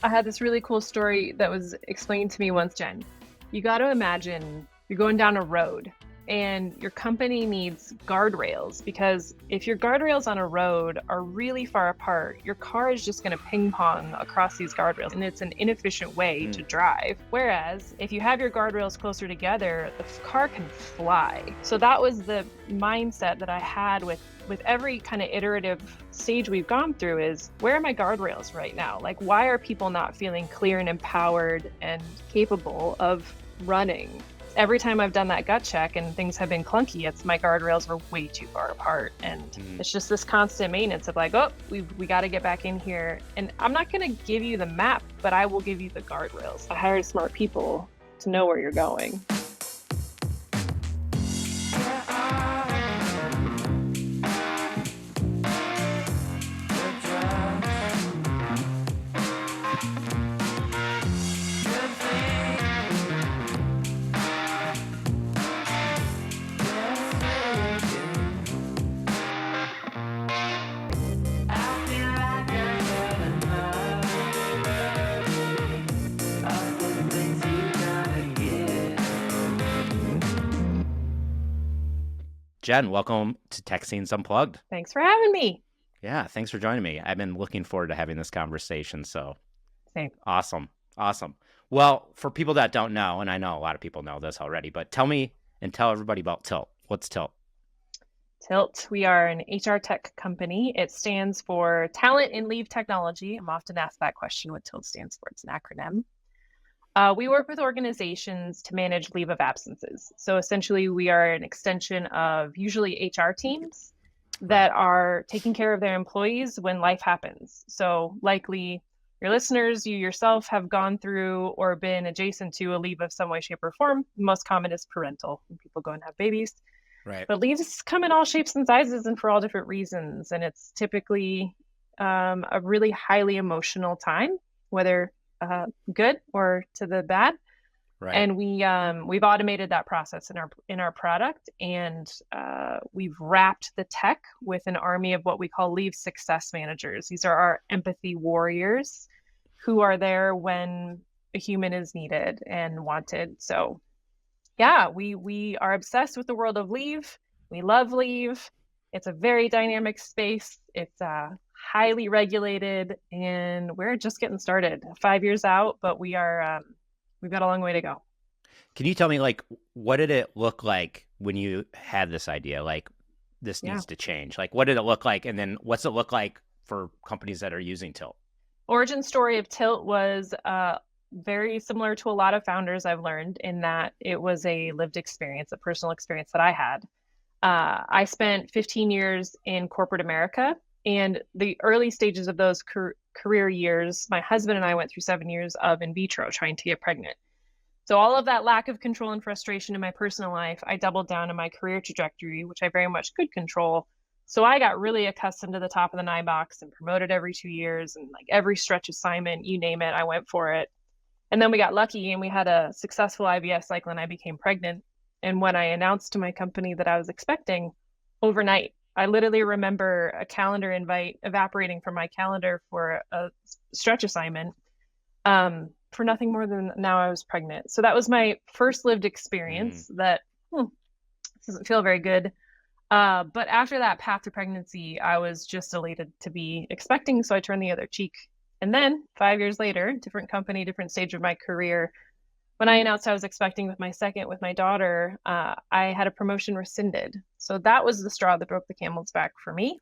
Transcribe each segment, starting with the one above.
I had this really cool story that was explained to me once, Jen. You got to imagine you're going down a road and your company needs guardrails because if your guardrails on a road are really far apart, your car is just going to ping pong across these guardrails and it's an inefficient way to drive. Whereas if you have your guardrails closer together, the car can fly. So that was the mindset that I had with every kind of iterative stage we've gone through is where are my guardrails right now? Like, why are people not feeling clear and empowered and capable of running? Every time I've done that gut check and things have been clunky, it's my guardrails were way too far apart. And it's just this constant maintenance of like, oh, we got to get back in here. And I'm not going to give you the map, but I will give you the guardrails. I hired smart people to know where you're going. Jen, welcome to Tech Scenes Unplugged. Thanks for having me. Yeah, thanks for joining me. I've been looking forward to having this conversation. So Same. Awesome. Well, for people that don't know, and I know a lot of people know this already, but tell me and tell everybody about Tilt. What's Tilt? Tilt, we are an HR tech company. It stands for Talent and Leave Technology. I'm often asked that question, what Tilt stands for. It's an acronym. We work with organizations to manage leave of absences. So essentially, we are an extension of usually HR teams that are taking care of their employees when life happens. So likely your listeners, you yourself have gone through or been adjacent to a leave of some way, shape, or form. The most common is parental, when people go and have babies. Right. But leaves come in all shapes and sizes and for all different reasons. And it's typically a really highly emotional time, whether good or to the bad. Right. And we've automated that process in our product, and we've wrapped the tech with an army of what we call leave success managers. These are our empathy warriors who are there when a human is needed and wanted. So yeah, we are obsessed with the world of leave. We love leave. It's a very dynamic space. It's highly regulated, and we're just getting started. 5 years out, but we've got a long way to go. Can you tell me, like, what did it look like when you had this idea? Like, this needs to change. Like, what did it look like? And then what's it look like for companies that are using Tilt? Origin story of Tilt was very similar to a lot of founders I've learned, in that it was a lived experience, a personal experience that I had. I spent 15 years in corporate America, and the early stages of those career years, my husband and I went through 7 years of in vitro trying to get pregnant. So all of that lack of control and frustration in my personal life, I doubled down in my career trajectory, which I very much could control. So I got really accustomed to the top of the nine box and promoted every 2 years, and like every stretch assignment, you name it, I went for it. And then we got lucky and we had a successful IVF cycle and I became pregnant. And when I announced to my company that I was expecting, overnight, I literally remember a calendar invite evaporating from my calendar for a stretch assignment for nothing more than now I was pregnant. So that was my first lived experience that doesn't feel very good. But after that path to pregnancy, I was just elated to be expecting. So I turned the other cheek. And then 5 years later, different company, different stage of my career, when I announced I was expecting with my second, with my daughter, I had a promotion rescinded. So that was the straw that broke the camel's back for me.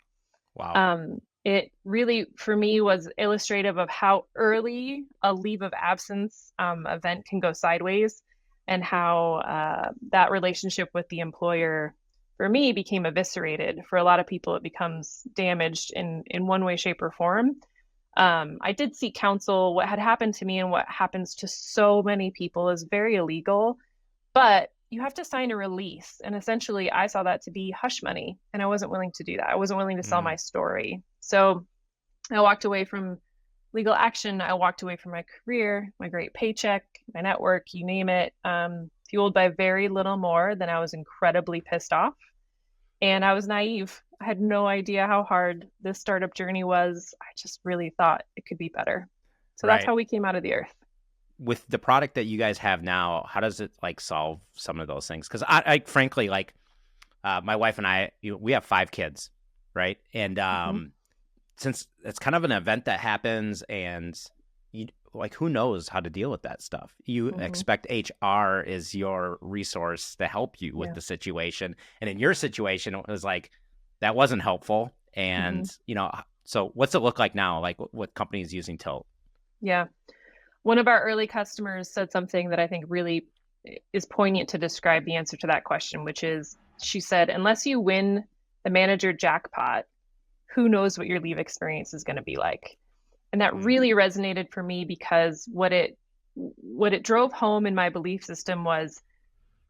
Wow. It really, for me, was illustrative of how early a leave of absence event can go sideways, and how that relationship with the employer, for me, became eviscerated. For a lot of people, it becomes damaged in one way, shape, or form. I did seek counsel. What had happened to me and what happens to so many people is very illegal, but you have to sign a release. And essentially, I saw that to be hush money, and I wasn't willing to do that. I wasn't willing to sell my story. So I walked away from legal action. I walked away from my career, my great paycheck, my network, you name it, fueled by very little more than I was incredibly pissed off. And I was naive. I had no idea how hard this startup journey was. I just really thought it could be better. So that's Right. how we came out of the earth. With the product that you guys have now, how does it like solve some of those things? Because I frankly like my wife and I, we have 5 kids, right? And Mm-hmm. since it's kind of an event that happens, and you like who knows how to deal with that stuff. You Mm-hmm. expect HR is your resource to help you with Yeah. the situation, and in your situation, it was like that wasn't helpful. Mm-hmm. And so what's it look like now? Like what companies using Tilt? Yeah. One of our early customers said something that I think really is poignant to describe the answer to that question, which is she said, unless you win the manager jackpot, who knows what your leave experience is going to be like? And that Mm, really resonated for me because what it drove home in my belief system was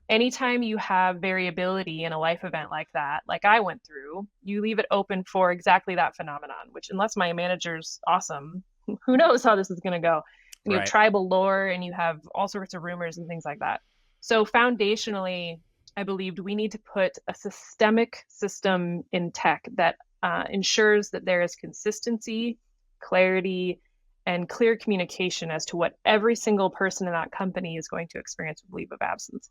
anytime you have variability in a life event like that, like I went through, you leave it open for exactly that phenomenon, which unless my manager's awesome, who knows how this is going to go. And you have right. tribal lore and you have all sorts of rumors and things like that. So foundationally, I believed we need to put a systemic system in tech that ensures that there is consistency, clarity, and clear communication as to what every single person in that company is going to experience with leave of absence.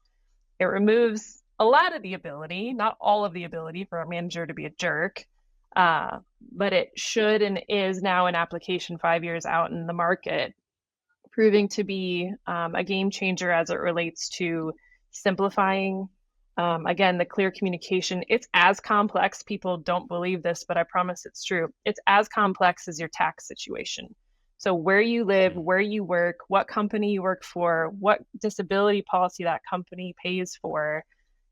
It removes a lot of the ability, not all of the ability for a manager to be a jerk, but it should and is now an application 5 years out in the market, proving to be a game changer as it relates to simplifying. Again, the clear communication. It's as complex. People don't believe this, but I promise it's true. It's as complex as your tax situation. So, where you live, Mm, where you work, what company you work for, what disability policy that company pays for.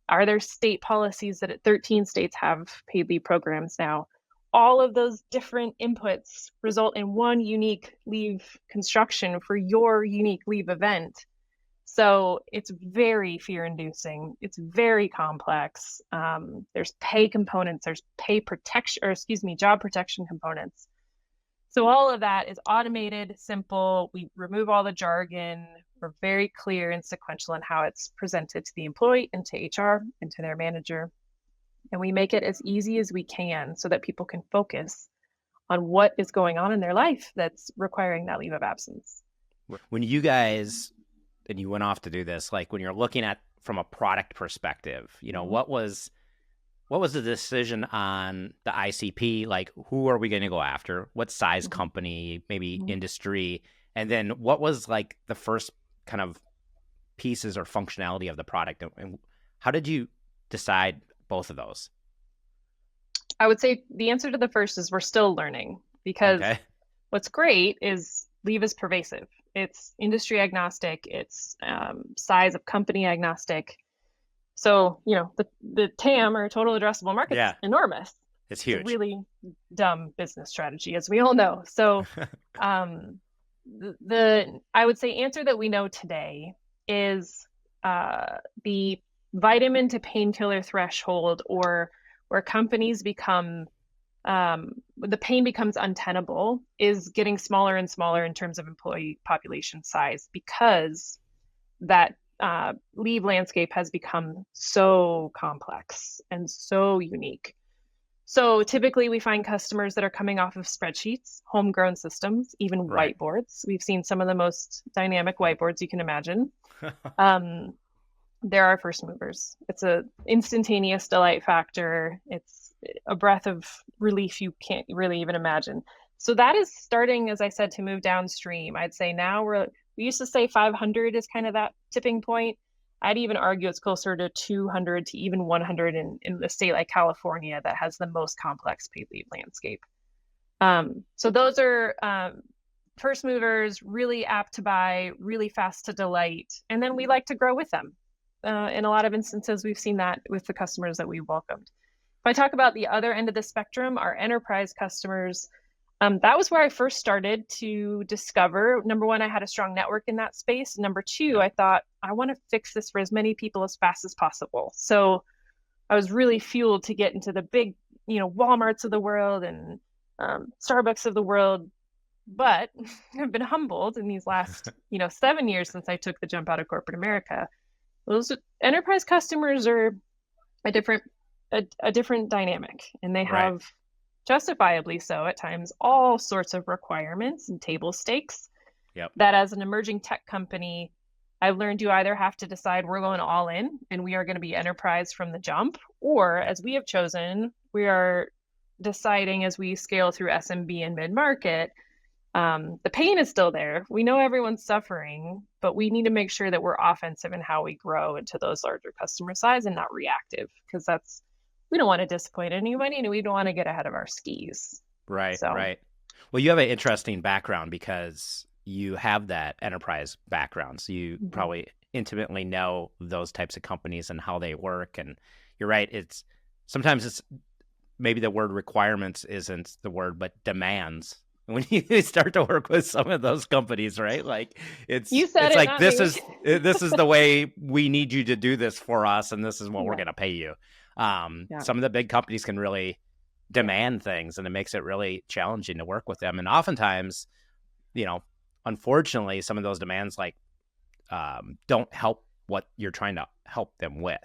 Are there state policies that 13 states have paid leave programs now? All of those different inputs result in one unique leave construction for your unique leave event. So it's very fear inducing. It's very complex. There's pay components, there's pay protection, or excuse me, job protection components. So all of that is automated, simple. We remove all the jargon. We're very clear and sequential in how it's presented to the employee and to HR and to their manager. And we make it as easy as we can so that people can focus on what is going on in their life that's requiring that leave of absence. when you guys and you went off to do this, like when you're looking at from a product perspective, Mm-hmm. what was the decision on the ICP? Like, who are we going to go after? What size Mm-hmm. company, maybe Mm-hmm. industry? And then what was like the first kind of pieces or functionality of the product? And how did you decide both of those? I would say the answer to the first is we're still learning because Okay. what's great is leave is pervasive. It's industry agnostic, it's size of company agnostic. So, the TAM or total addressable market's Yeah, enormous. it's It's a huge. really dumb business strategy, as we all know. So, um, the I would say answer that we know today is the vitamin to painkiller threshold, or where companies become the pain becomes untenable, is getting smaller and smaller in terms of employee population size because that leave landscape has become so complex and so unique. So typically, we find customers that are coming off of spreadsheets, homegrown systems, even Right. whiteboards. We've seen some of the most dynamic whiteboards you can imagine. Um, there are first movers. It's a instantaneous delight factor. It's a breath of relief you can't really even imagine. So that is starting, as I said, to move downstream. I'd say now we used to say 500 is kind of that tipping point. I'd even argue it's closer to 200 to even 100 in a state like California that has the most complex paid leave landscape. So those are first movers, really apt to buy, really fast to delight, and then we like to grow with them. In a lot of instances, we've seen that with the customers that we welcomed. If I talk about the other end of the spectrum, our enterprise customers, that was where I first started to discover, number one, I had a strong network in that space. Number two, Yep. I thought, I want to fix this for as many people as fast as possible. So I was really fueled to get into the big, Walmarts of the world and Starbucks of the world. But I've been humbled in these last, 7 years since I took the jump out of corporate America. Those enterprise customers are a different a different dynamic, and they Right. have justifiably so at times all sorts of requirements and table stakes. Yep. that as an emerging tech company, I've learned you either have to decide we're going all in and we are going to be enterprise from the jump, or Yep. as we have chosen, we are deciding as we scale through SMB and mid market. The pain is still there. We know everyone's suffering, but we need to make sure that we're offensive in how we grow into those larger customer size and not reactive, because we don't want to disappoint anybody and we don't want to get ahead of our skis. Right, So, right. Well, you have an interesting background because you have that enterprise background. So you mhm. probably intimately know those types of companies and how they work. And you're right. Sometimes it's maybe the word requirements isn't the word, but demands. When you start to work with some of those companies, right? Like You said it's it, like not me. this is the way we need you to do this for us, and this is what we're Yeah, going to pay you. yeah, Some of the big companies can really yeah, demand things, and it makes it really challenging to work with them. And oftentimes, you know, unfortunately, some of those demands like don't help what you're trying to help them with.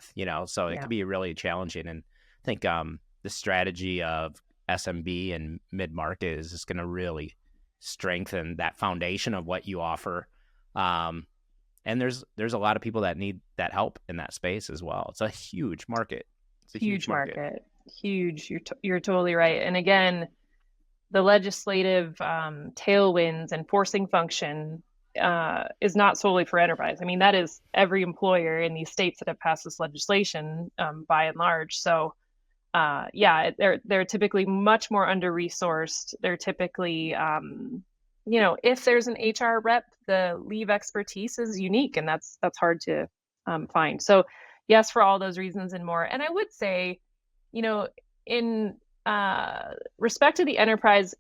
So it yeah. can be really challenging. And I think the strategy of SMB and mid market is just going to really strengthen that foundation of what you offer. And there's a lot of people that need that help in that space as well. It's a huge market. It's a huge Huge market. market, huge. You're totally right. And again, the legislative tailwinds and forcing function is not solely for enterprise. I mean, that is every employer in these states that have passed this legislation by and large. So, yeah, they're typically much more under resourced. They're typically, if there's an HR rep, the leave expertise is unique, and that's hard to find. So, yes, for all those reasons and more. And I would say, you know, in respect to the enterprise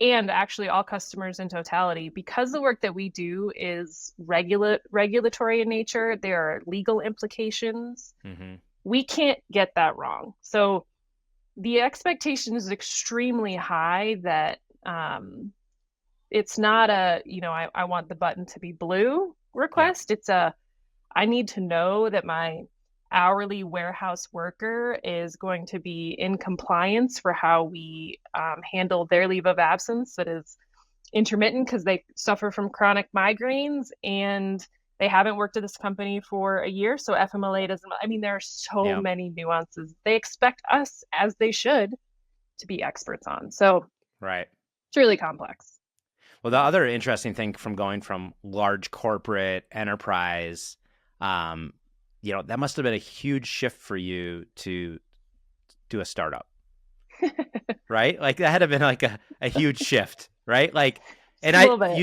and actually all customers in totality, because the work that we do is regulatory in nature, there are legal implications. Hmm. We can't get that wrong. So the expectation is extremely high that it's not I want the button to be blue Yeah. request. It's I need to know that my hourly warehouse worker is going to be in compliance for how we handle their leave of absence that is intermittent because they suffer from chronic migraines and they haven't worked at this company for a year. So FMLA doesn't, I mean, there are so Yeah. many nuances. They expect us, as they should, to be experts on. So Right. it's really complex. Well, the other interesting thing from going from large corporate enterprise, um, that must have been a huge shift for you to do a startup, right? Like that had to have been like a huge shift, right? Like, and A little bit.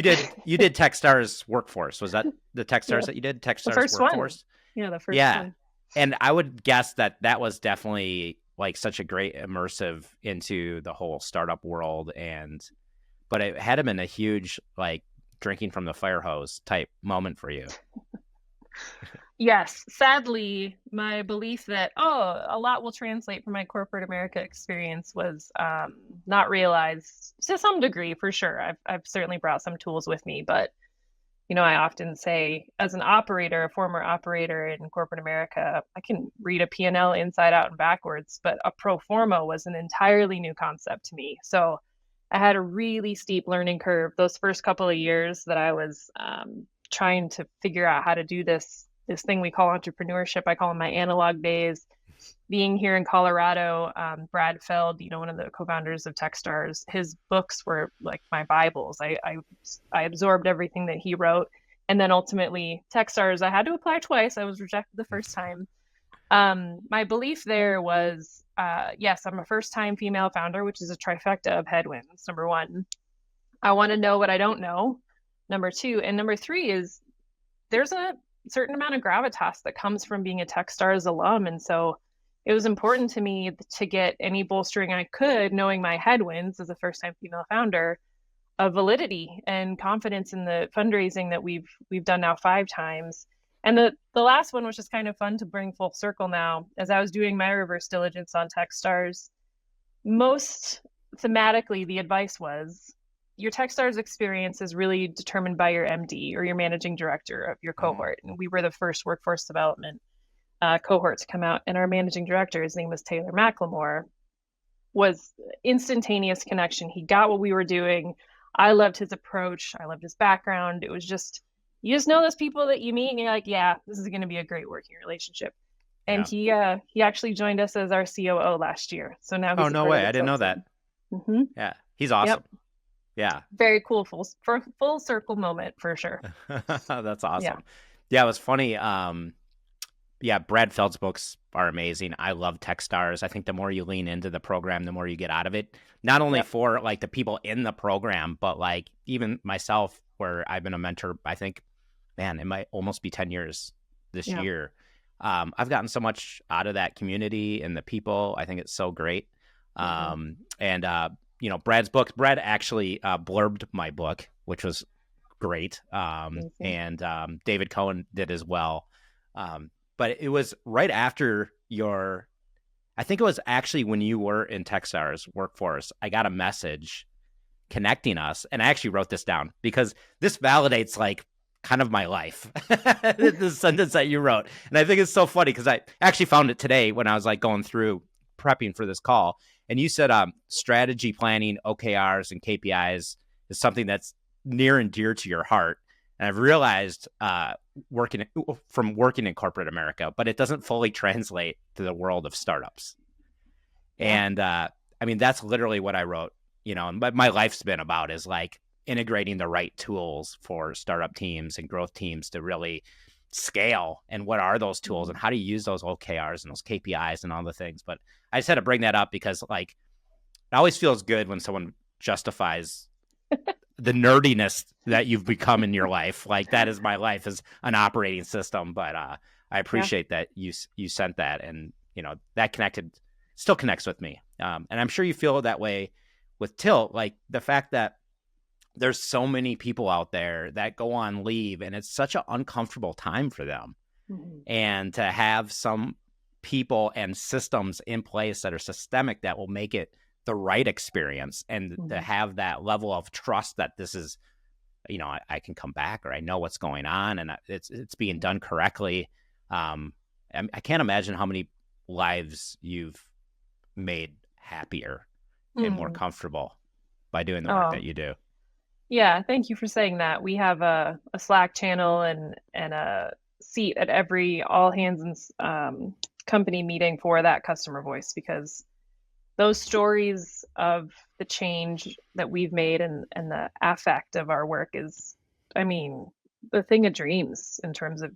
you did Techstars Workforce. Was that the Techstars Yeah. that you did? The Techstars first one. Workforce? Yeah, the first Yeah. one. And I would guess that was definitely like such a great immersive into the whole startup world. But it had been a huge like drinking from the fire hose type moment for you. Yes, sadly, my belief that, a lot will translate from my corporate America experience was not realized to some degree, for sure. I've certainly brought some tools with me, but I often say, as an operator, a former operator in corporate America, I can read a P&L inside out and backwards, but a pro forma was an entirely new concept to me. So I had a really steep learning curve those first couple of years that I was trying to figure out how to do this thing we call entrepreneurship. I call them my analog days. Being here in Colorado, Brad Feld, one of the co-founders of Techstars, his books were like my Bibles. I absorbed everything that he wrote, and then ultimately Techstars, I had to apply twice. I was rejected the first time. My belief there was, yes, I'm a first-time female founder, which is a trifecta of headwinds. Number one, I want to know what I don't know. Number two, and number three is there's a certain amount of gravitas that comes from being a Techstars alum. And so it was important to me to get any bolstering I could, knowing my headwinds as a first time female founder, of validity and confidence in the fundraising that we've done now 5 times. And the last one was just kind of fun to bring full circle now. As I was doing my reverse diligence on Techstars, most thematically, the advice was your Techstars experience is really determined by your MD or your managing director of your Mm-hmm. cohort. And we were the first workforce development cohort to come out. And our managing director, his name was Taylor McLemore, was instantaneous connection. He got what we were doing. I loved his approach. I loved his background. It was just, you just know those people that you meet and you're like, yeah, this is going to be a great working relationship. And Yeah. he actually joined us as our COO last year. So now Oh, he's a no part of way. the I didn't know Tilt that. team. Mm-hmm. Yeah. He's Yep. awesome. Yeah. Very cool. Full circle moment for sure. That's Yeah. awesome. Yeah, it was funny. Yeah, Brad Feld's books are amazing. I love Techstars. I think the more you lean into the program, the more you get out of it. Not only Yep. for like the people in the program, but like even myself, where I've been a mentor, I think, man, it might almost be 10 years this Yep. year. I've gotten so much out of that community and the people. I think it's so great. Mm-hmm. And Brad's books. Brad actually blurbed my book, which was great. Amazing. And David Cohen did as well. But it was right after I think it was actually when you were in Techstars Workforce, I got a message connecting us. And I actually wrote this down because this validates like kind of my life, the sentence that you wrote. And I think it's so funny because I actually found it today when I was like going through prepping for this call. And you said strategy planning, OKRs, and KPIs is something that's near and dear to your heart. And I've realized working in corporate America, but it doesn't fully translate to the world of startups. Yeah. And I mean, that's literally what I wrote, and my life's been about is like integrating the right tools for startup teams and growth teams to really scale. And what are those tools and how do you use those OKRs and those KPIs and all the things? But I just had to bring that up because like it always feels good when someone justifies the nerdiness that you've become in your life. Like that is my life as an operating system. But I appreciate that you sent that, and that still connects with me. And I'm sure you feel that way with Tilt, like the fact that there's so many people out there that go on leave and it's such an uncomfortable time for them. Mm-hmm. And to have some people and systems in place that are systemic that will make it the right experience, and to have that level of trust that this is, I can come back, or I know what's going on and it's being done correctly. I can't imagine how many lives you've made happier and more comfortable by doing the work that you do. Yeah, thank you for saying that. We have a Slack channel and a seat at every all hands and company meeting for that customer voice, because those stories of the change that we've made and the affect of our work is, I mean, the thing of dreams in terms of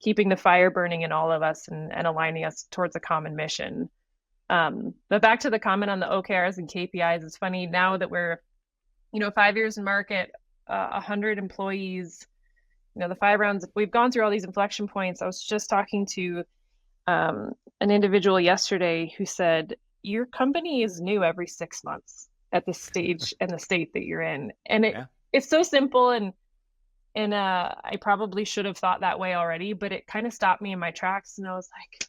keeping the fire burning in all of us and aligning us towards a common mission. But back to the comment on the OKRs and KPIs, it's funny now that we're 5 years in market, 100 employees, the 5 rounds, we've gone through all these inflection points. I was just talking to an individual yesterday who said, your company is new every 6 months at the stage and the state that you're in. And it's so simple. And I probably should have thought that way already, but it kind of stopped me in my tracks. And I was like,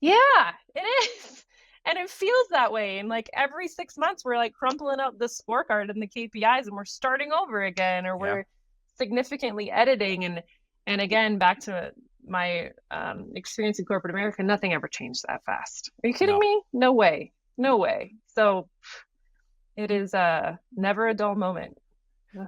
yeah, it is. And it feels that way. And like every 6 months, we're like crumpling up the scorecard and the KPIs and we're starting over again, or we're significantly editing. And again, back to my experience in corporate America, nothing ever changed that fast. Are you kidding me? No way. No way. So it is never a dull moment.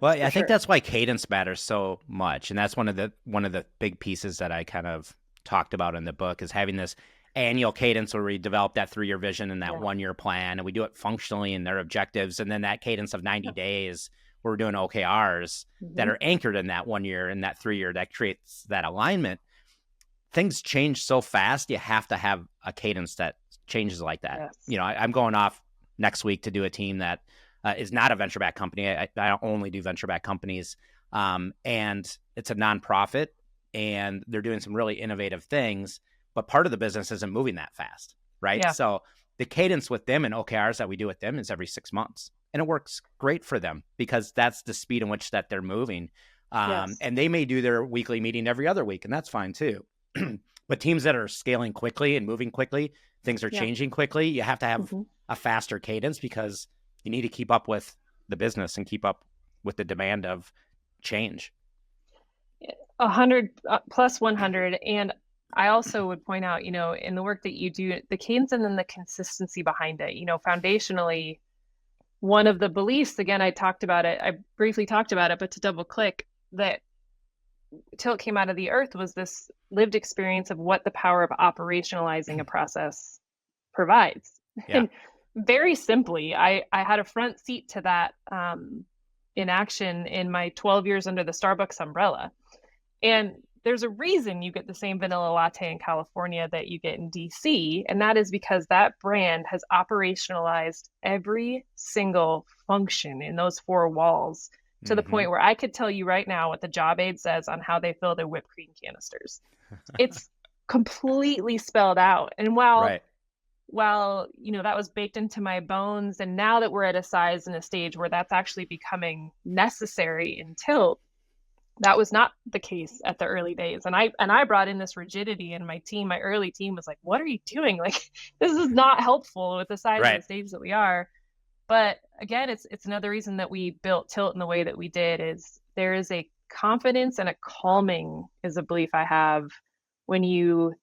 Well, I think that's why cadence matters so much. And that's one of the big pieces that I kind of talked about in the book, is having this annual cadence where we develop that 3-year vision and that 1-year plan, and we do it functionally in their objectives. And then that cadence of 90 days where we're doing OKRs that are anchored in that 1 year and that 3 year, that creates that alignment. Things change so fast. You have to have a cadence that changes like that. Yes. I'm going off next week to do a team that is not a venture-backed company. I only do venture-backed companies. And it's a nonprofit, and they're doing some really innovative things, but part of the business isn't moving that fast, right? Yeah. So the cadence with them and OKRs that we do with them is every 6 months. And it works great for them because that's the speed in which that they're moving. And they may do their weekly meeting every other week, and that's fine too. But teams that are scaling quickly and moving quickly, things are changing quickly. You have to have a faster cadence because you need to keep up with the business and keep up with the demand of change. 100 plus 100. And I also would point out, in the work that you do, the cadence and then the consistency behind it, foundationally, one of the beliefs, again, I briefly talked about it, but to double click, that Tilt came out of the earth was this lived experience of what the power of operationalizing a process provides. Yeah. And very simply, I had a front seat to that in action in my 12 years under the Starbucks umbrella. And there's a reason you get the same vanilla latte in California that you get in DC. And that is because that brand has operationalized every single function in those four walls to the Mm-hmm. point where I could tell you right now what the job aid says on how they fill their whipped cream canisters. It's completely spelled out. And Right. while that was baked into my bones, and now that we're at a size and a stage where that's actually becoming necessary in Tilt, that was not the case at the early days. And I brought in this rigidity, and my early team was like, what are you doing? Like, this is not helpful with the size and Right. the stage that we are. But again, it's another reason that we built Tilt in the way that we did. Is there is a confidence and a calming, is a belief I have, when you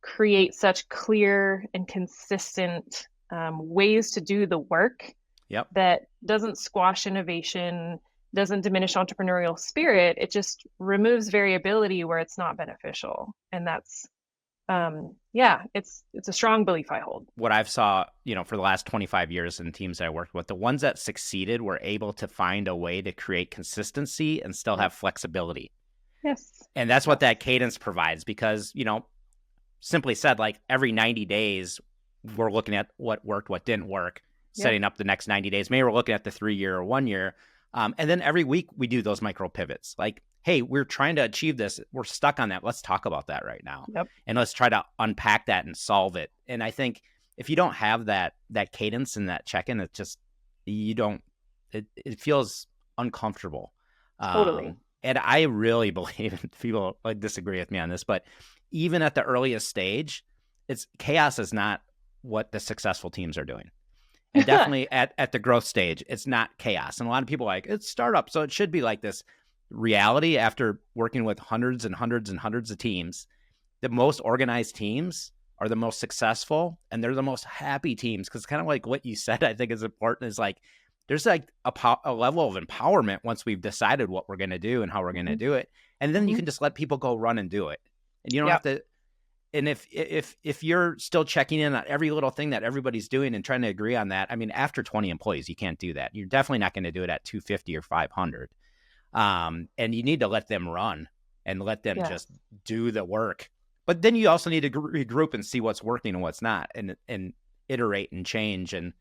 create such clear and consistent ways to do the work Yep. that doesn't squash innovation, doesn't diminish entrepreneurial spirit. It just removes variability where it's not beneficial. And that's it's a strong belief I hold. What I've saw, for the last 25 years in teams I worked with, the ones that succeeded were able to find a way to create consistency and still have flexibility. Yes. And that's what that cadence provides, because, simply said, like every 90 days, we're looking at what worked, what didn't work, setting up the next 90 days. Maybe we're looking at the 3 year or 1 year. And then every week we do those micro pivots. Like, hey, we're trying to achieve this. We're stuck on that. Let's talk about that right now. Yep. And let's try to unpack that and solve it. And I think if you don't have that cadence and that check-in, it just, it feels uncomfortable. Totally. And I really believe, and people like disagree with me on this, but even at the earliest stage, chaos is not what the successful teams are doing. And definitely at the growth stage, it's not chaos. And a lot of people are like, it's startup, so it should be like this. Reality, after working with hundreds and hundreds and hundreds of teams, the most organized teams are the most successful, and they're the most happy teams. Because kind of like what you said, I think is important, is like there's like a level of empowerment once we've decided what we're going to do and how we're going to do it. And then you can just let people go run and do it. And you don't have to. And if you're still checking in on every little thing that everybody's doing and trying to agree on that, I mean, after 20 employees, you can't do that. You're definitely not going to do it at 250 or 500. And you need to let them run and let them just do the work. But then you also need to regroup and see what's working and what's not, and iterate and change. And,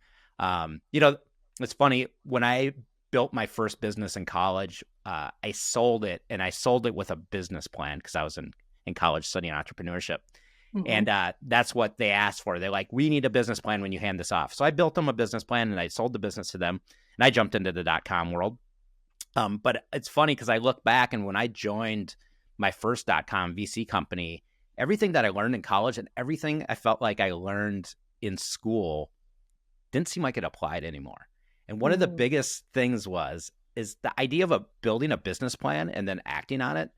it's funny, when I built my first business in college, I sold it, and I sold it with a business plan because I was in college studying entrepreneurship. Mm-hmm. And that's what they asked for. They're like, we need a business plan when you hand this off. So I built them a business plan, and I sold the business to them, and I jumped into the .com world. But it's funny because I look back, and when I joined my first .com VC company, everything that I learned in college and everything I felt like I learned in school didn't seem like it applied anymore. And one of the biggest things is the idea of building a business plan and then acting on it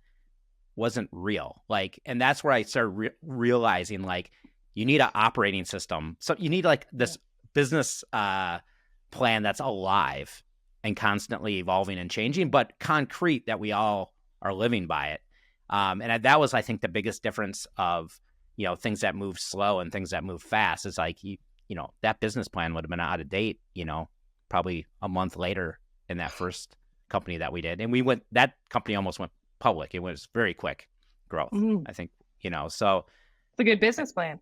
wasn't real. Like, and that's where I started realizing, like, you need an operating system. So you need like this business plan that's alive and constantly evolving and changing, but concrete, that we all are living by it. And that was, I think, the biggest difference of, things that move slow and things that move fast. Is like, that business plan would have been out of date, probably a month later in that first company that we did. And that company almost went public. It was very quick growth, I think, so. It's a good business plan.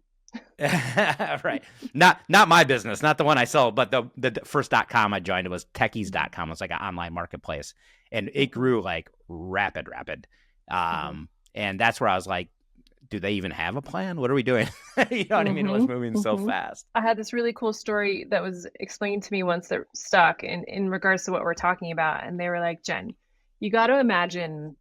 Right. Not my business, not the one I sold, but the first .com I joined, it was techies.com. It was like an online marketplace, and it grew like rapid. And that's where I was like, do they even have a plan? What are we doing? You know what I mean? It was moving so fast. I had this really cool story that was explained to me once that stuck in regards to what we're talking about. And they were like, Jen, you got to imagine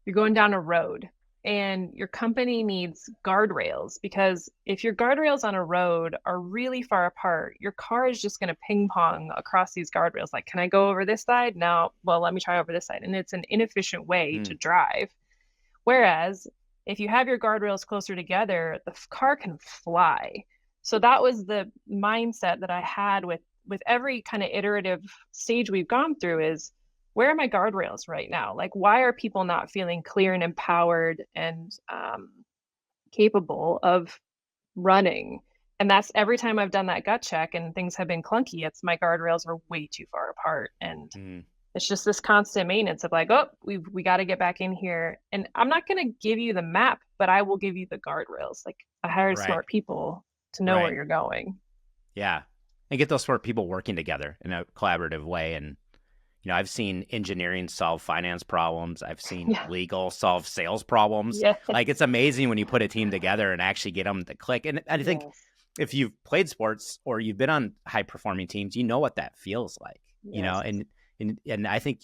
you're going down a road and your company needs guardrails, because if your guardrails on a road are really far apart, your car is just going to ping pong across these guardrails. Like, can I go over this side? No. Well, let me try over this side. And it's an inefficient way to drive. Whereas if you have your guardrails closer together, the car can fly. So that was the mindset that I had with with every kind of iterative stage we've gone through is, where are my guardrails right now? Like, why are people not feeling clear and empowered and capable of running? And that's every time I've done that gut check and things have been clunky, it's my guardrails are way too far apart. And Mm, it's just this constant maintenance of like, oh, we got to get back in here. And I'm not going to give you the map, but I will give you the guardrails. Like, I hired right. smart people to know where Right. you're going. Yeah. And get those sort of people working together in a collaborative way. And, I've seen engineering solve finance problems. I've seen Yeah. legal solve sales problems. Yes. Like, it's amazing when you put a team together and actually get them to click. And I think Yes. if you've played sports or you've been on high performing teams, you know what that feels like, Yes. and I think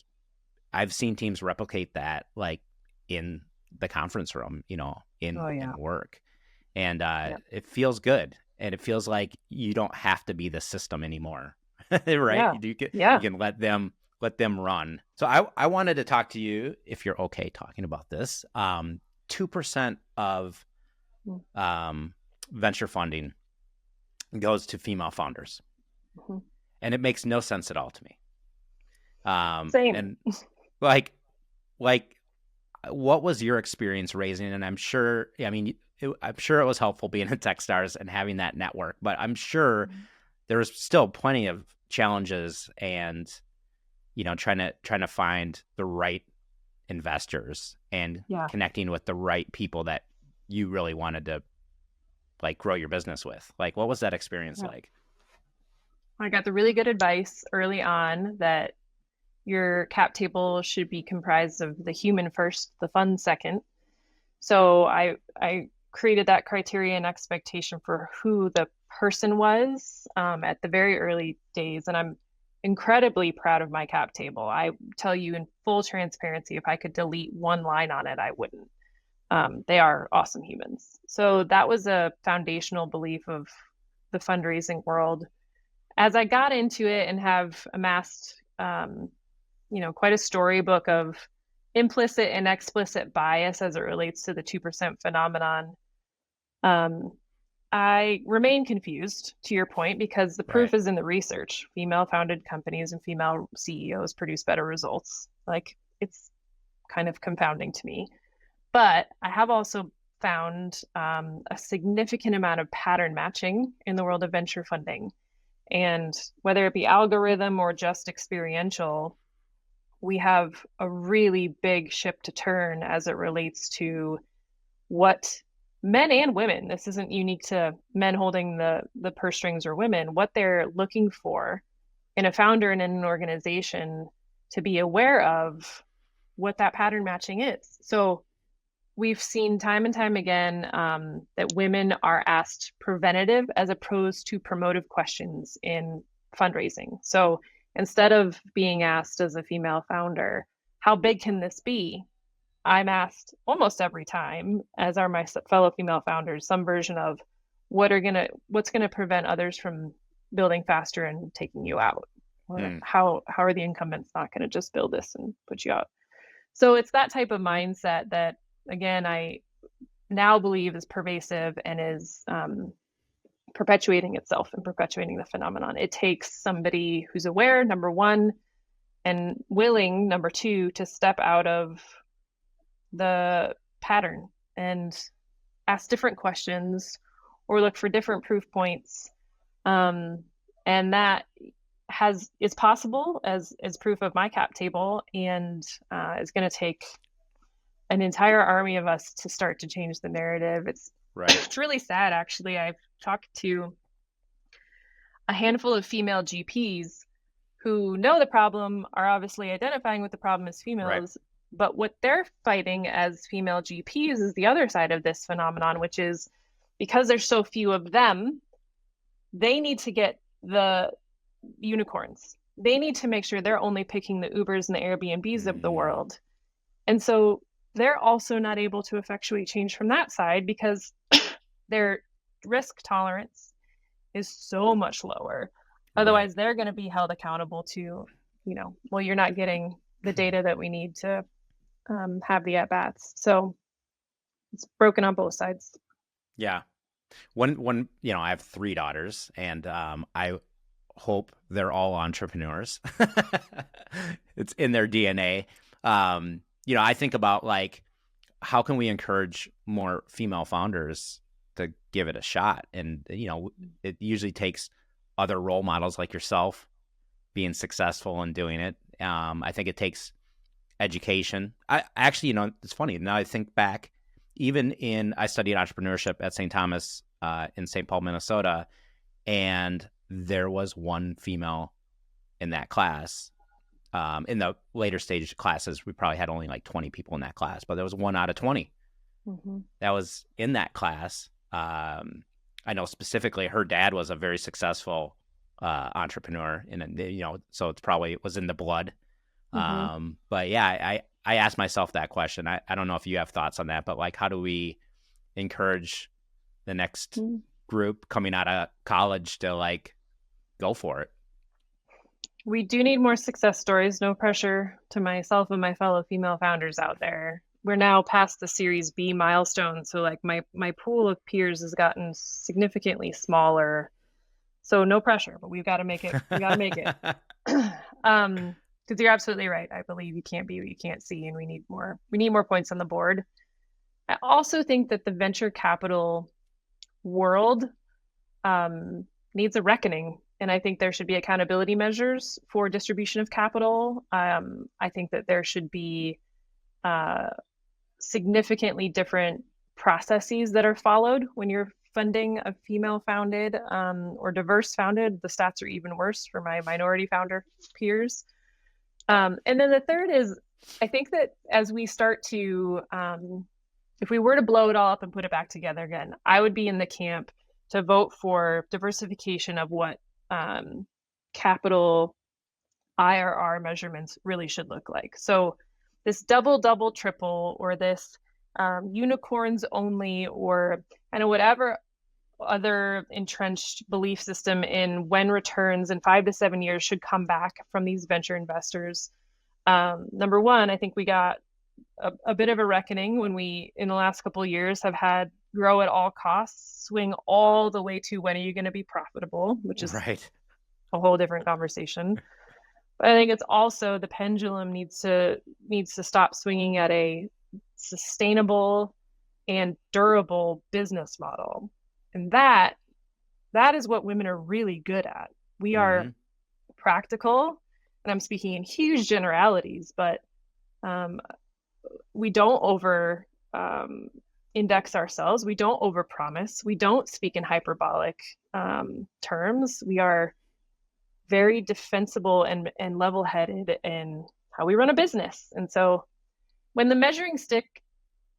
I've seen teams replicate that, like, in the conference room, Oh, in yeah. work. And Yeah. it feels good. And it feels like you don't have to be the system anymore. Right? Yeah. You Yeah. can let them run. So I wanted to talk to you, if you're okay talking about this. 2% of venture funding goes to female founders. Mm-hmm. And it makes no sense at all to me. Same. And like, what was your experience raising? And I'm sure, I'm sure it was helpful being at Techstars and having that network, but I'm sure there was still plenty of challenges and, trying to find the right investors and Yeah. connecting with the right people that you really wanted to, like, grow your business with. Like, what was that experience Yeah. like? I got the really good advice early on that your cap table should be comprised of the human first, the fun second. So I created that criteria and expectation for who the person was at the very early days, and I'm incredibly proud of my cap table. I tell you in full transparency, if I could delete one line on it, I wouldn't. They are awesome humans. So that was a foundational belief of the fundraising world. As I got into it and have amassed quite a storybook of implicit and explicit bias as it relates to the 2% phenomenon. Um, I remain confused, to your point, because the Right. proof is in the research. Female founded companies and female CEOs produce better results. Like, it's kind of confounding to me. But I have also found a significant amount of pattern matching in the world of venture funding. And whether it be algorithm or just experiential, we have a really big ship to turn as it relates to what men and women, this isn't unique to men holding the purse strings or women, what they're looking for in a founder and in an organization, to be aware of what that pattern matching is. So we've seen time and time again that women are asked preventative as opposed to promotive questions in fundraising. So instead of being asked as a female founder, how big can this be? I'm asked almost every time, as are my fellow female founders, some version of what's gonna prevent others from building faster and taking you out, or Hmm. how are the incumbents not going to just build this and put you out? So it's that type of mindset that, again, I now believe is pervasive and is perpetuating itself and perpetuating the phenomenon. It takes somebody who's aware, number one, and willing, number two, to step out of the pattern and ask different questions or look for different proof points. And that is possible as proof of my cap table, and is going to take an entire army of us to start to change the narrative. Right. It's really sad, actually. I've talked to a handful of female GPs who know the problem, are obviously identifying with the problem as Right. females, but what they're fighting as female GPs is the other side of this phenomenon, which is, because there's so few of them, they need to get the unicorns. They need to make sure they're only picking the Ubers and the Airbnbs of the world. And so they're also not able to effectuate change from that side because their risk tolerance is so much lower. Right. Otherwise, they're going to be held accountable to, well, you're not getting the data that we need to have the at-bats. So it's broken on both sides. Yeah. One, I have 3 daughters, and I hope they're all entrepreneurs. It's in their DNA. I think about like, how can we encourage more female founders to give it a shot? And, it usually takes other role models like yourself being successful and doing it. I think it takes education. I actually, it's funny. Now I think back, I studied entrepreneurship at St. Thomas in St. Paul, Minnesota, and there was one female in that class. In the later stage classes, we probably had only like 20 people in that class, but there was 1 out of 20 that was in that class. I know specifically her dad was a very successful entrepreneur, and so it was in the blood. But yeah, I asked myself that question. I don't know if you have thoughts on that, but like, how do we encourage the next group coming out of college to like go for it? We do need more success stories. No pressure to myself and my fellow female founders out there. We're now past the Series B milestone, so like my pool of peers has gotten significantly smaller. So no pressure, but we've got to make it. We got to make it. Because you're absolutely right. I believe you can't be what you can't see, and we need more. We need more points on the board. I also think that the venture capital world needs a reckoning. And I think there should be accountability measures for distribution of capital. I think that there should be significantly different processes that are followed when you're funding a female founded or diverse founded. The stats are even worse for my minority founder peers. And then the third is, I think that as we start to, if we were to blow it all up and put it back together again, I would be in the camp to vote for diversification of what capital IRR measurements really should look like. So this double, triple, or this unicorns only, or kind of whatever other entrenched belief system in when returns in 5 to 7 years should come back from these venture investors. Number one, I think we got a bit of a reckoning when we, in the last couple of years, have had grow at all costs, swing all the way to when are you going to be profitable, which is right. a whole different conversation. But I think it's also the pendulum needs to stop swinging at a sustainable and durable business model. And that is what women are really good at. We are practical, and I'm speaking in huge generalities, but we don't over index ourselves. We don't overpromise. We don't speak in hyperbolic terms. We are very defensible and level-headed in how we run a business. And so when the measuring stick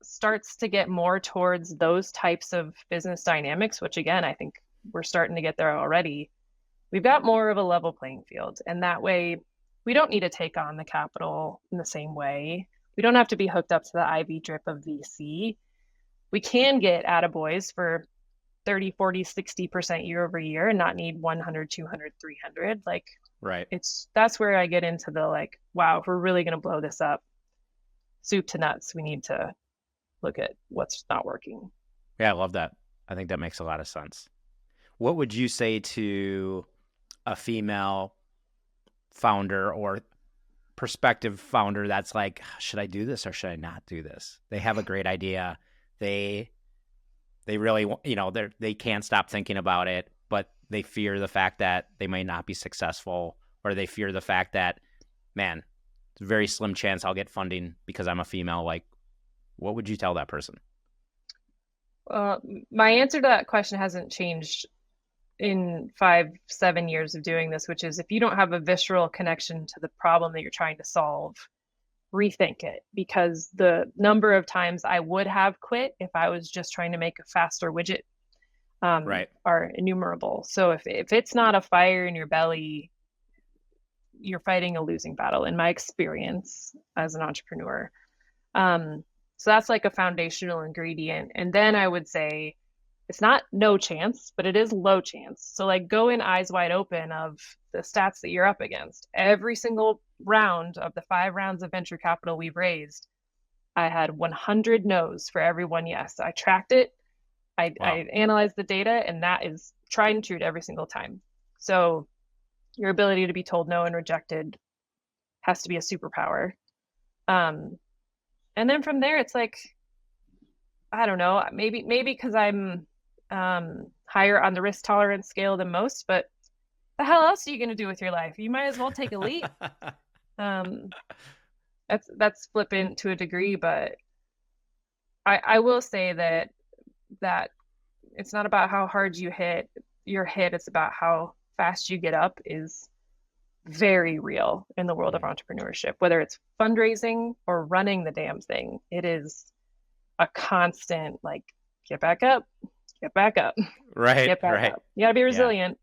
starts to get more towards those types of business dynamics, which again, I think we're starting to get there already, we've got more of a level playing field. And that way, we don't need to take on the capital in the same way. We don't have to be hooked up to the IV drip of VC. We can get attaboys for 30, 40, 60% year over year and not need 100, 200, 300. Like, right. That's where I get into the like, wow, if we're really going to blow this up, soup to nuts, we need to look at what's not working. Yeah, I love that. I think that makes a lot of sense. What would you say to a female founder or prospective founder that's like, should I do this or should I not do this? They have a great idea. They really, they can't stop thinking about it, but they fear the fact that they may not be successful, or they fear the fact that, man, it's a very slim chance I'll get funding because I'm a female. Like, what would you tell that person? My answer to that question hasn't changed in 5, 7 years of doing this, which is if you don't have a visceral connection to the problem that you're trying to solve, rethink it, because the number of times I would have quit if I was just trying to make a faster widget are innumerable. So if it's not a fire in your belly, you're fighting a losing battle, in my experience as an entrepreneur. So that's like a foundational ingredient. And then I would say it's not no chance, but it is low chance. So like go in eyes wide open of the stats that you're up against. Every single round of the 5 rounds of venture capital we've raised, I had 100 no's for every one yes. I tracked it. I analyzed the data, and that is tried and true every single time. So Your ability to be told no and rejected has to be a superpower. Um, and then from there, it's like, I don't know, maybe because I'm higher on the risk tolerance scale than most, but the hell else are you going to do with your life? You might as well take a leap. Um, that's flippant to a degree, but I will say that it's not about how hard your hit, it's about how fast you get up is very real in the world of Mm. entrepreneurship, whether it's fundraising or running the damn thing. It is a constant, like, get back up, get back up, Right, get back right. up. You got to be Yeah. resilient.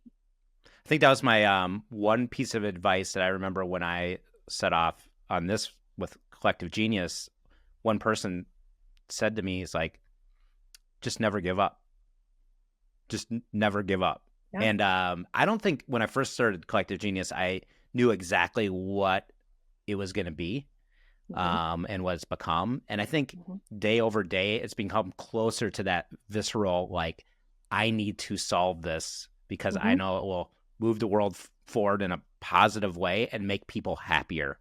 I think that was my one piece of advice that I remember when I set off on this with Collective Genius. One person said to me, "Is like, just never give up. Just never give up." Yeah. And I don't think when I first started Collective Genius, I knew exactly what it was going to be and what it's become. And I think day over day, it's become closer to that visceral, like, I need to solve this because I know it will move the world forward in a positive way and make people happier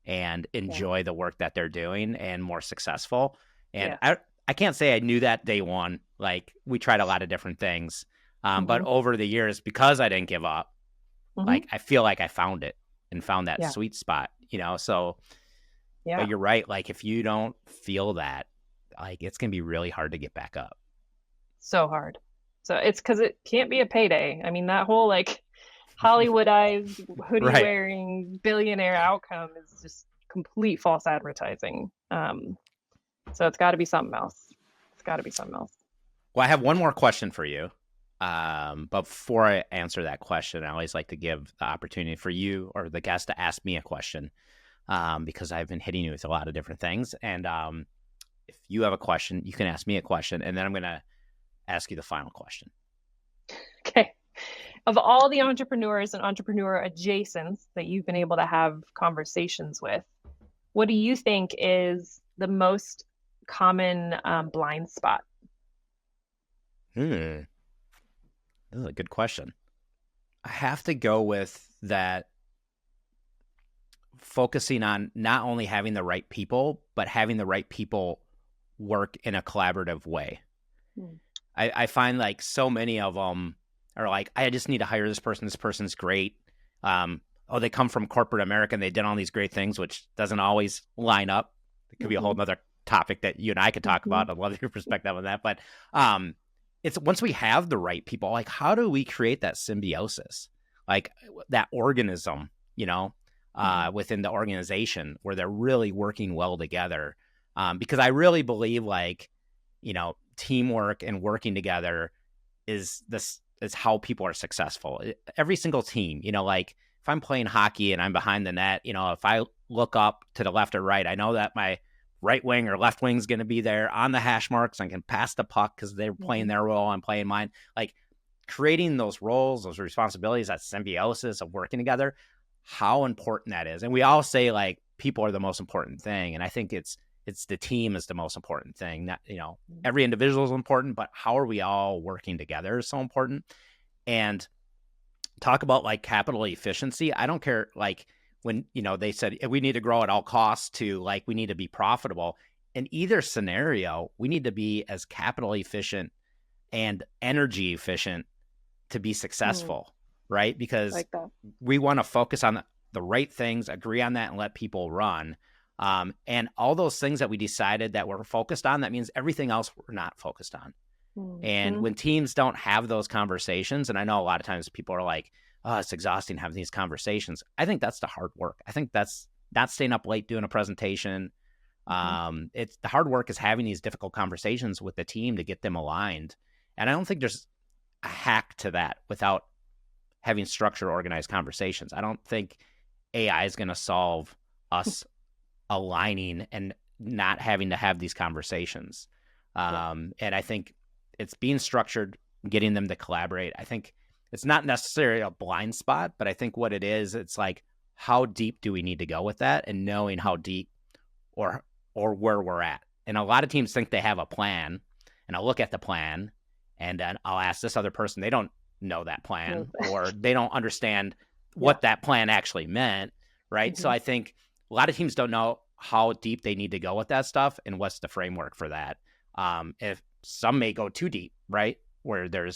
and enjoy the work that they're doing and more successful. And I can't say I knew that day one. Like, we tried a lot of different things. But over the years, because I didn't give up, like, I feel like I found it and found that sweet spot, so, but you're right. Like, if you don't feel that, like, it's going to be really hard to get back up. So hard. So it's because it can't be a payday. I mean, that whole, like, Hollywoodized, hoodie wearing billionaire outcome is just complete false advertising. So it's got to be something else. It's got to be something else. Well, I have one more question for you. But before I answer that question, I always like to give the opportunity for you or the guest to ask me a question, because I've been hitting you with a lot of different things. And if you have a question, you can ask me a question, and then I'm going to ask you the final question. Okay. Of all the entrepreneurs and entrepreneur adjacents that you've been able to have conversations with, what do you think is the most common blind spot? This is a good question. I have to go with that, focusing on not only having the right people, but having the right people work in a collaborative way. I find, like, so many of them are like, I just need to hire this person. This person's great. They come from corporate America and they did all these great things, which doesn't always line up. It could be a whole nother topic that you and I could talk about. I'd love your perspective on that. But it's once we have the right people, like, how do we create that symbiosis, like that organism, within the organization where they're really working well together? Because I really believe, like, teamwork and working together is how people are successful. Every single team, like, if I'm playing hockey and I'm behind the net, if I look up to the left or right, I know that my right wing or left wing is going to be there on the hash marks. I can pass the puck because they're playing their role, I'm playing mine. Like, creating those roles, those responsibilities, that symbiosis of working together, how important that is. And we all say, like, people are the most important thing. And I think it's the team is the most important thing. That, every individual is important, but how are we all working together is so important. And talk about, like, capital efficiency. I don't care, like, when, they said we need to grow at all costs to, like, we need to be profitable. In either scenario, we need to be as capital efficient and energy efficient to be successful, right? Because Like that. we want to focus on the right things, agree on that, and let people run. And all those things that we decided that we're focused on, that means everything else we're not focused on. And when teams don't have those conversations, and I know a lot of times people are like, oh, it's exhausting having these conversations. I think that's the hard work. I think that's not staying up late doing a presentation. It's the hard work is having these difficult conversations with the team to get them aligned. And I don't think there's a hack to that without having structured, organized conversations. I don't think AI is going to solve us aligning and not having to have these conversations. And I think it's being structured, getting them to collaborate. I think it's not necessarily a blind spot, but I think what it is, it's like, how deep do we need to go with that, and knowing how deep or where we're at. And a lot of teams think they have a plan, and I'll look at the plan and then I'll ask this other person, they don't know that plan or they don't understand Yeah. what that plan actually meant, right? So I think a lot of teams don't know how deep they need to go with that stuff and what's the framework for that. If some may go too deep, right, where they're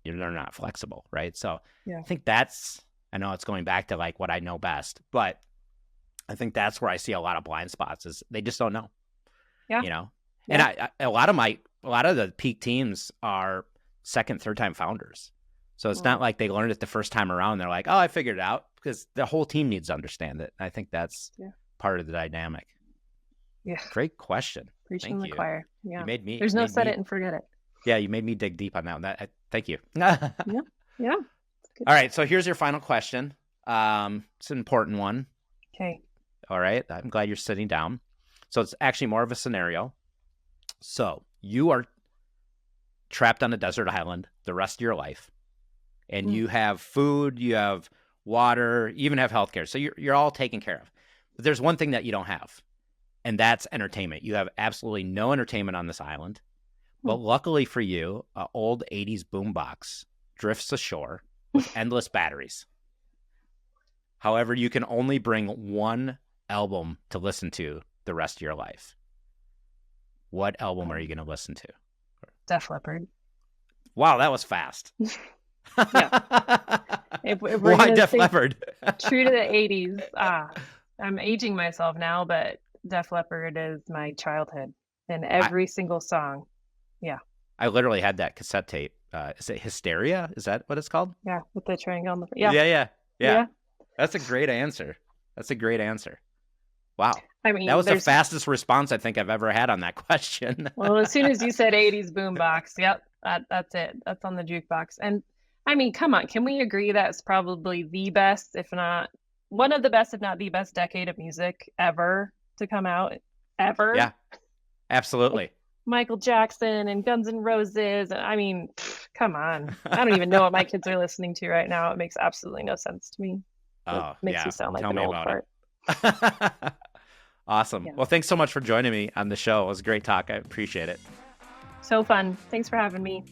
not flexible, right? So Yeah. I think I know it's going back to like what I know best, but I think that's where I see a lot of blind spots is they just don't know, Yeah. you know? Yeah. And a lot of the peak teams are second, third time founders. So it's not like they learned it the first time around. They're like, oh, I figured it out, because the whole team needs to understand it. I think that's part of the dynamic. Yeah. Great question. Preaching the choir. Yeah. You made me. There's no set it and forget it. Yeah, you made me dig deep on that one. Thank you. Yeah. All right. So here's your final question. It's an important one. Okay. All right. I'm glad you're sitting down. So it's actually more of a scenario. So you are trapped on a desert island the rest of your life, and you have food, you have water, you even have healthcare. So you're all taken care of. But there's one thing that you don't have, and that's entertainment. You have absolutely no entertainment on this island. But luckily for you, an old 80s boombox drifts ashore with endless batteries. However, you can only bring one album to listen to the rest of your life. What album are you going to listen to? Def Leppard. Wow, that was fast. Why Def Leppard? True to the 80s. I'm aging myself now, but Def Leppard is my childhood and every single song. Yeah. I literally had that cassette tape. Is it Hysteria? Is that what it's called? Yeah, with the triangle on the Yeah. That's a great answer. Wow. I mean, that was the fastest response I think I've ever had on that question. Well, as soon as you said 80s boombox, yep, that's it. That's on the jukebox. And I mean, come on, can we agree that's probably the best, if not one of the best, if not the best decade of music ever to come out ever? Yeah, absolutely. Like Michael Jackson and Guns N' Roses. I mean, come on. I don't even know what my kids are listening to right now. It makes absolutely no sense to me. It makes me sound like an old fart. Awesome. Well, thanks so much for joining me on the show. It was a great talk. I appreciate it. So fun. Thanks for having me.